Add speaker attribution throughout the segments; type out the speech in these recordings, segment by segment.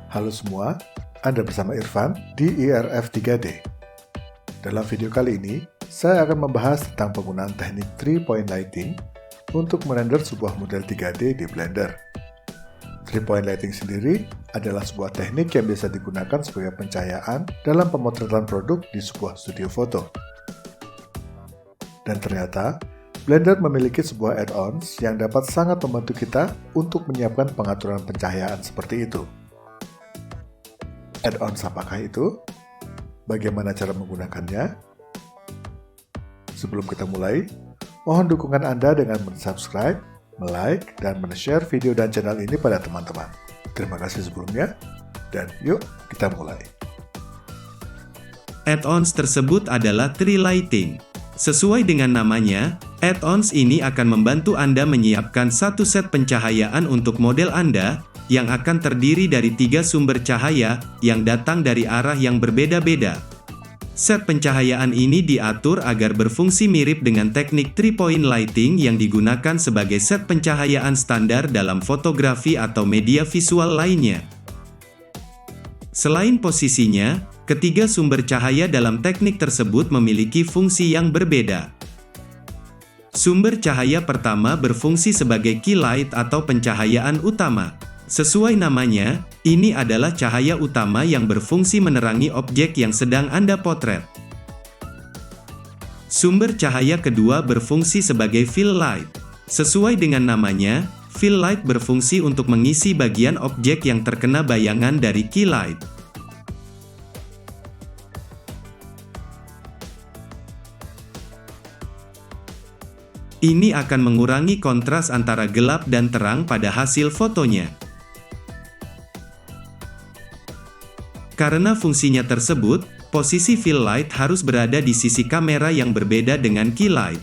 Speaker 1: Halo semua, Anda bersama Irfan di IRF 3D. Dalam video kali ini, saya akan membahas tentang penggunaan teknik 3-point lighting untuk merender sebuah model 3D di Blender. 3-point lighting sendiri adalah sebuah teknik yang biasa digunakan sebagai pencahayaan dalam pemotretan produk di sebuah studio foto. Dan ternyata, Blender memiliki sebuah add-ons yang dapat sangat membantu kita untuk menyiapkan pengaturan pencahayaan seperti itu. Add-ons apakah itu? Bagaimana cara menggunakannya? Sebelum kita mulai, mohon dukungan Anda dengan subscribe, like, dan share video dan channel ini pada teman-teman. Terima kasih sebelumnya, dan yuk kita mulai.
Speaker 2: Add-ons tersebut adalah Tree Lighting. Sesuai dengan namanya, add-ons ini akan membantu Anda menyiapkan satu set pencahayaan untuk model Anda, yang akan terdiri dari 3 sumber cahaya, yang datang dari arah yang berbeda-beda. Set pencahayaan ini diatur agar berfungsi mirip dengan teknik 3-point lighting yang digunakan sebagai set pencahayaan standar dalam fotografi atau media visual lainnya. Selain posisinya, ketiga sumber cahaya dalam teknik tersebut memiliki fungsi yang berbeda. Sumber cahaya pertama berfungsi sebagai key light atau pencahayaan utama. Sesuai namanya, ini adalah cahaya utama yang berfungsi menerangi objek yang sedang Anda potret. Sumber cahaya kedua berfungsi sebagai fill light. Sesuai dengan namanya, fill light berfungsi untuk mengisi bagian objek yang terkena bayangan dari key light. Ini akan mengurangi kontras antara gelap dan terang pada hasil fotonya. Karena fungsinya tersebut, posisi fill light harus berada di sisi kamera yang berbeda dengan key light.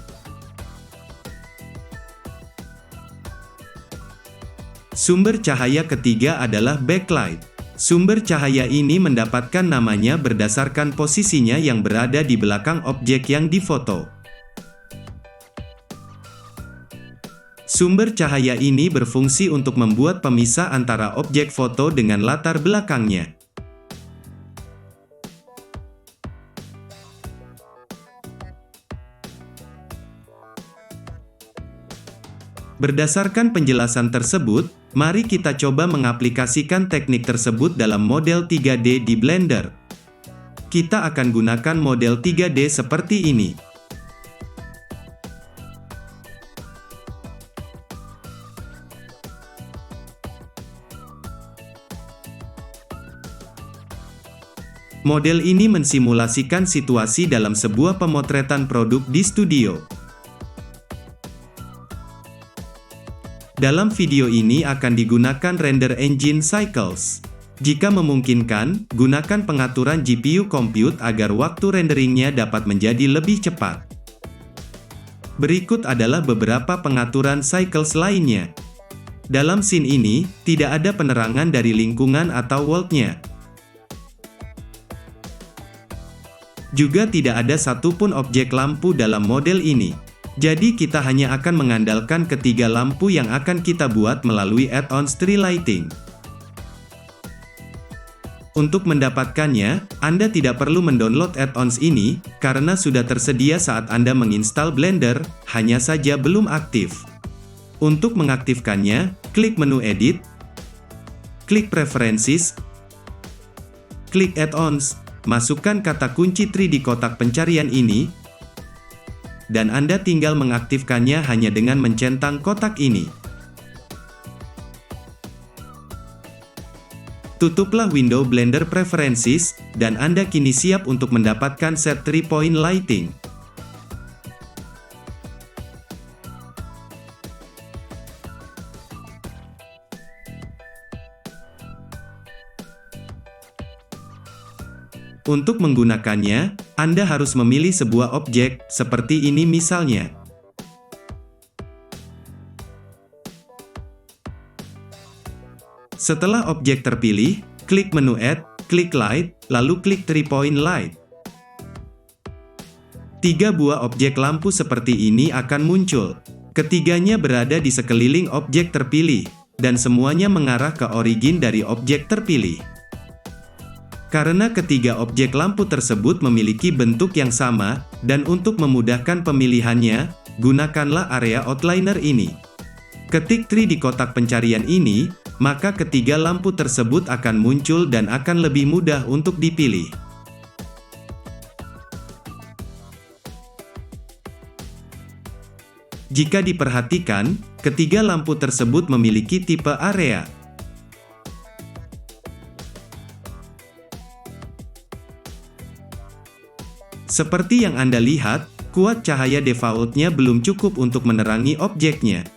Speaker 2: Sumber cahaya ketiga adalah backlight. Sumber cahaya ini mendapatkan namanya berdasarkan posisinya yang berada di belakang objek yang difoto. Sumber cahaya ini berfungsi untuk membuat pemisah antara objek foto dengan latar belakangnya. Berdasarkan penjelasan tersebut, mari kita coba mengaplikasikan teknik tersebut dalam model 3D di Blender. Kita akan gunakan model 3D seperti ini. Model ini mensimulasikan situasi dalam sebuah pemotretan produk di studio. Dalam video ini akan digunakan render engine Cycles. Jika memungkinkan, gunakan pengaturan GPU Compute agar waktu renderingnya dapat menjadi lebih cepat. Berikut adalah beberapa pengaturan Cycles lainnya. Dalam scene ini, tidak ada penerangan dari lingkungan atau world-nya. Juga tidak ada satupun objek lampu dalam model ini. Jadi kita hanya akan mengandalkan ketiga lampu yang akan kita buat melalui add-ons Tree Lighting. Untuk mendapatkannya, Anda tidak perlu mendownload add-ons ini, karena sudah tersedia saat Anda menginstal Blender, hanya saja belum aktif. Untuk mengaktifkannya, klik menu Edit, klik Preferences, klik Add-ons, masukkan kata kunci Tree di kotak pencarian ini, dan Anda tinggal mengaktifkannya hanya dengan mencentang kotak ini. Tutuplah window Blender Preferences, dan Anda kini siap untuk mendapatkan set 3-point lighting. Untuk menggunakannya, Anda harus memilih sebuah objek, seperti ini misalnya. Setelah objek terpilih, klik menu Add, klik Light, lalu klik 3-point light. 3 buah objek lampu seperti ini akan muncul. Ketiganya berada di sekeliling objek terpilih, dan semuanya mengarah ke origin dari objek terpilih. Karena ketiga objek lampu tersebut memiliki bentuk yang sama, dan untuk memudahkan pemilihannya, gunakanlah area outliner ini. Ketik Tree di kotak pencarian ini, maka ketiga lampu tersebut akan muncul dan akan lebih mudah untuk dipilih. Jika diperhatikan, ketiga lampu tersebut memiliki tipe area. Seperti yang Anda lihat, kuat cahaya defaultnya belum cukup untuk menerangi objeknya.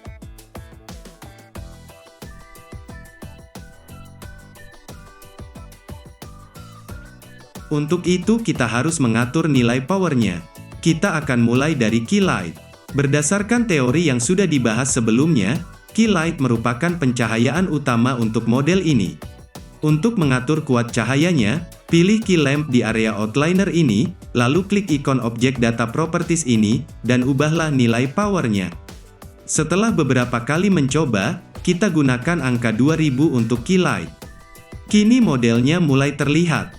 Speaker 2: Untuk itu kita harus mengatur nilai powernya. Kita akan mulai dari key light. Berdasarkan teori yang sudah dibahas sebelumnya, key light merupakan pencahayaan utama untuk model ini. Untuk mengatur kuat cahayanya, pilih key lamp di area outliner ini, lalu klik ikon objek data properties ini, dan ubahlah nilai powernya. Setelah beberapa kali mencoba, kita gunakan angka 2000 untuk key light. Kini modelnya mulai terlihat.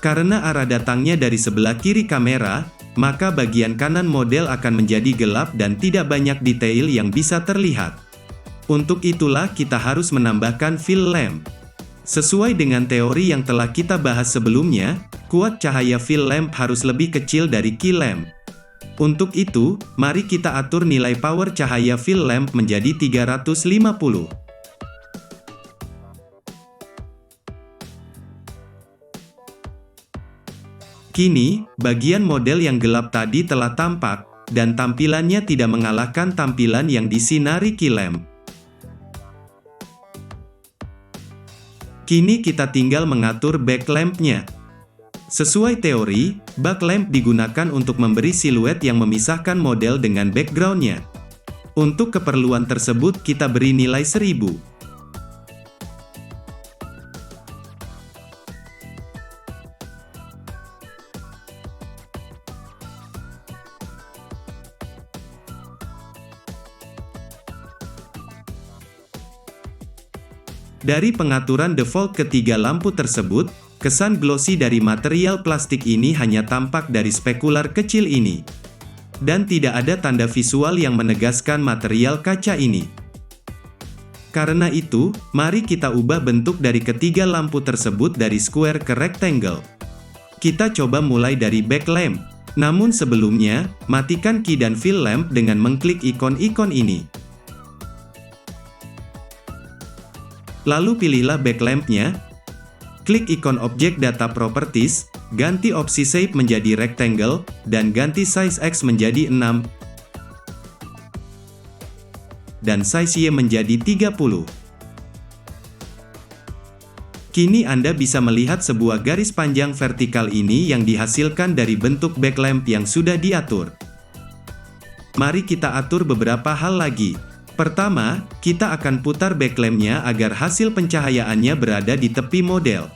Speaker 2: Karena arah datangnya dari sebelah kiri kamera, maka bagian kanan model akan menjadi gelap dan tidak banyak detail yang bisa terlihat. Untuk itulah kita harus menambahkan fill lamp. Sesuai dengan teori yang telah kita bahas sebelumnya, kuat cahaya fill lamp harus lebih kecil dari key lamp. Untuk itu, mari kita atur nilai power cahaya fill lamp menjadi 350. Kini, bagian model yang gelap tadi telah tampak, dan tampilannya tidak mengalahkan tampilan yang disinari key lamp. Kini kita tinggal mengatur backlamp-nya. Sesuai teori, backlamp digunakan untuk memberi siluet yang memisahkan model dengan background-nya. Untuk keperluan tersebut kita beri nilai 1000. Dari pengaturan default ketiga lampu tersebut, kesan glossy dari material plastik ini hanya tampak dari spekular kecil ini. Dan tidak ada tanda visual yang menegaskan material kaca ini. Karena itu, mari kita ubah bentuk dari ketiga lampu tersebut dari square ke rectangle. Kita coba mulai dari backlamp. Namun sebelumnya, matikan key dan fill lamp dengan mengklik ikon-ikon ini. Lalu pilihlah backlamp-nya, klik ikon objek data properties, ganti opsi shape menjadi rectangle, dan ganti size X menjadi 6, dan size Y menjadi 30. Kini Anda bisa melihat sebuah garis panjang vertikal ini yang dihasilkan dari bentuk backlamp yang sudah diatur. Mari kita atur beberapa hal lagi. Pertama, kita akan putar backlamp-nya agar hasil pencahayaannya berada di tepi model.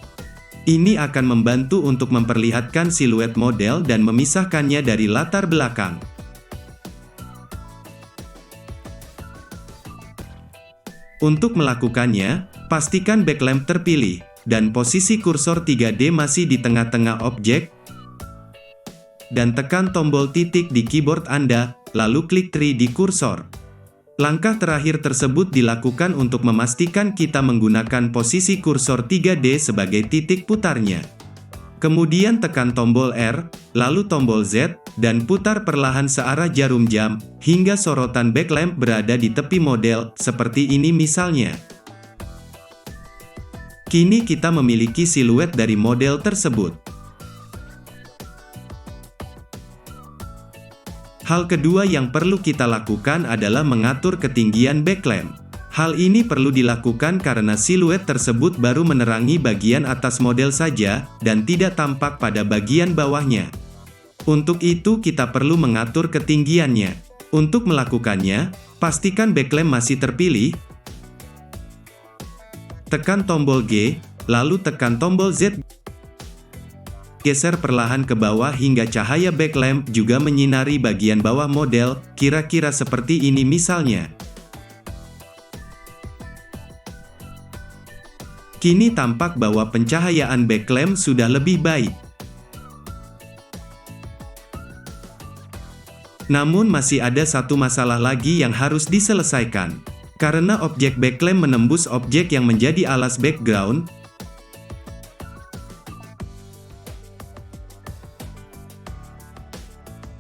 Speaker 2: Ini akan membantu untuk memperlihatkan siluet model dan memisahkannya dari latar belakang. Untuk melakukannya, pastikan backlamp terpilih, dan posisi kursor 3D masih di tengah-tengah objek, dan tekan tombol titik di keyboard Anda, lalu klik 3D kursor. Langkah terakhir tersebut dilakukan untuk memastikan kita menggunakan posisi kursor 3D sebagai titik putarnya. Kemudian tekan tombol R, lalu tombol Z, dan putar perlahan searah jarum jam, hingga sorotan backlamp berada di tepi model, seperti ini misalnya. Kini kita memiliki siluet dari model tersebut. Hal kedua yang perlu kita lakukan adalah mengatur ketinggian backlamp. Hal ini perlu dilakukan karena siluet tersebut baru menerangi bagian atas model saja, dan tidak tampak pada bagian bawahnya. Untuk itu kita perlu mengatur ketinggiannya. Untuk melakukannya, pastikan backlamp masih terpilih. Tekan tombol G, lalu tekan tombol Z. Geser perlahan ke bawah hingga cahaya backlamp juga menyinari bagian bawah model, kira-kira seperti ini misalnya. Kini tampak bahwa pencahayaan backlamp sudah lebih baik. Namun masih ada satu masalah lagi yang harus diselesaikan. Karena objek backlamp menembus objek yang menjadi alas background,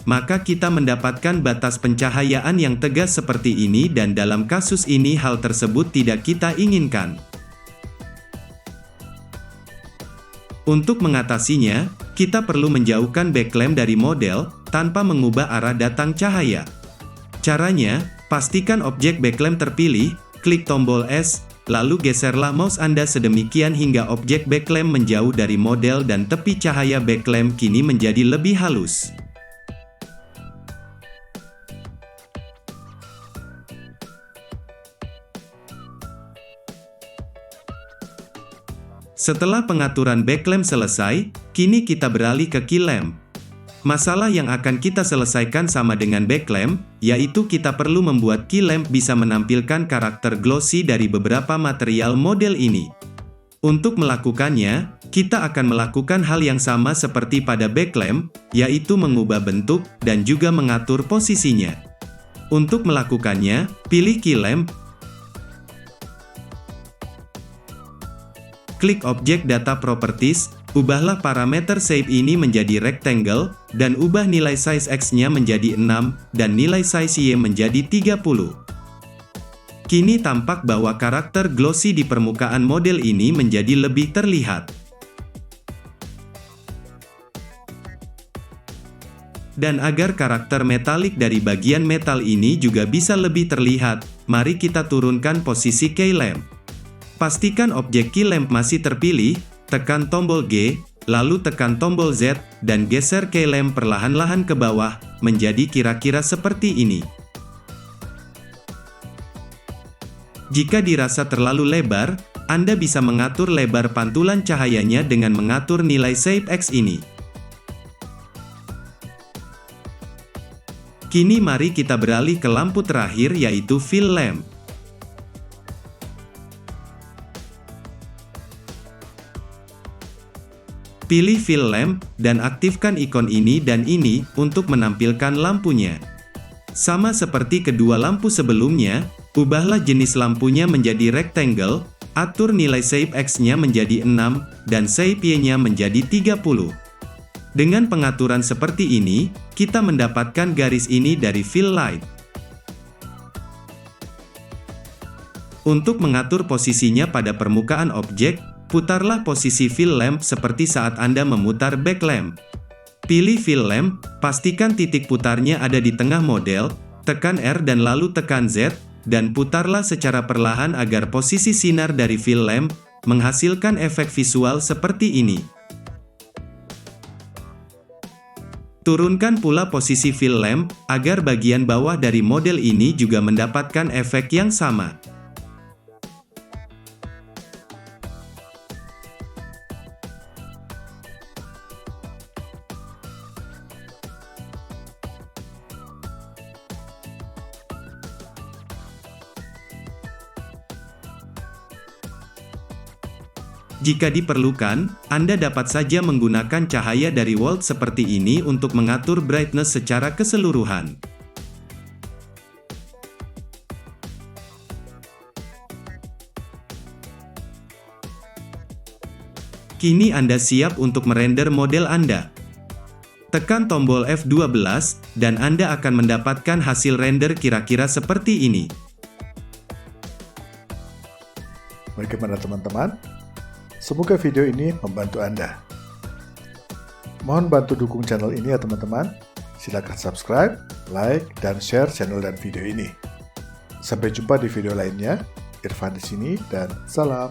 Speaker 2: maka kita mendapatkan batas pencahayaan yang tegas seperti ini, dan dalam kasus ini hal tersebut tidak kita inginkan. Untuk mengatasinya, kita perlu menjauhkan backlamp dari model, tanpa mengubah arah datang cahaya. Caranya, pastikan objek backlamp terpilih, klik tombol S, lalu geserlah mouse Anda sedemikian hingga objek backlamp menjauh dari model dan tepi cahaya backlamp kini menjadi lebih halus. Setelah pengaturan backlamp selesai, kini kita beralih ke key lamp. Masalah yang akan kita selesaikan sama dengan backlamp, yaitu kita perlu membuat key lamp bisa menampilkan karakter glossy dari beberapa material model ini. Untuk melakukannya, kita akan melakukan hal yang sama seperti pada backlamp, yaitu mengubah bentuk dan juga mengatur posisinya. Untuk melakukannya, pilih key lamp, klik objek data properties, ubahlah parameter shape ini menjadi rectangle, dan ubah nilai size X-nya menjadi 6, dan nilai size Y menjadi 30. Kini tampak bahwa karakter glossy di permukaan model ini menjadi lebih terlihat. Dan agar karakter metalik dari bagian metal ini juga bisa lebih terlihat, mari kita turunkan posisi key lamp. Pastikan objek key lamp masih terpilih, tekan tombol G, lalu tekan tombol Z, dan geser key lamp perlahan-lahan ke bawah, menjadi kira-kira seperti ini. Jika dirasa terlalu lebar, Anda bisa mengatur lebar pantulan cahayanya dengan mengatur nilai shape X ini. Kini mari kita beralih ke lampu terakhir yaitu fill lamp. Pilih fill lamp, dan aktifkan ikon ini dan ini, untuk menampilkan lampunya. Sama seperti kedua lampu sebelumnya, ubahlah jenis lampunya menjadi rectangle, atur nilai shape X-nya menjadi 6, dan shape Y-nya menjadi 30. Dengan pengaturan seperti ini, kita mendapatkan garis ini dari fill light. Untuk mengatur posisinya pada permukaan objek, putarlah posisi fill lamp seperti saat Anda memutar backlamp. Pilih fill lamp, pastikan titik putarnya ada di tengah model, tekan R dan lalu tekan Z, dan putarlah secara perlahan agar posisi sinar dari fill lamp menghasilkan efek visual seperti ini. Turunkan pula posisi fill lamp, agar bagian bawah dari model ini juga mendapatkan efek yang sama. Jika diperlukan, Anda dapat saja menggunakan cahaya dari wall seperti ini untuk mengatur brightness secara keseluruhan. Kini Anda siap untuk merender model Anda. Tekan tombol F12, dan Anda akan mendapatkan hasil render kira-kira seperti ini.
Speaker 1: Bagaimana teman-teman? Semoga video ini membantu Anda. Mohon bantu dukung channel ini ya teman-teman. Silakan subscribe, like, dan share channel dan video ini. Sampai jumpa di video lainnya. Irfan di sini dan salam.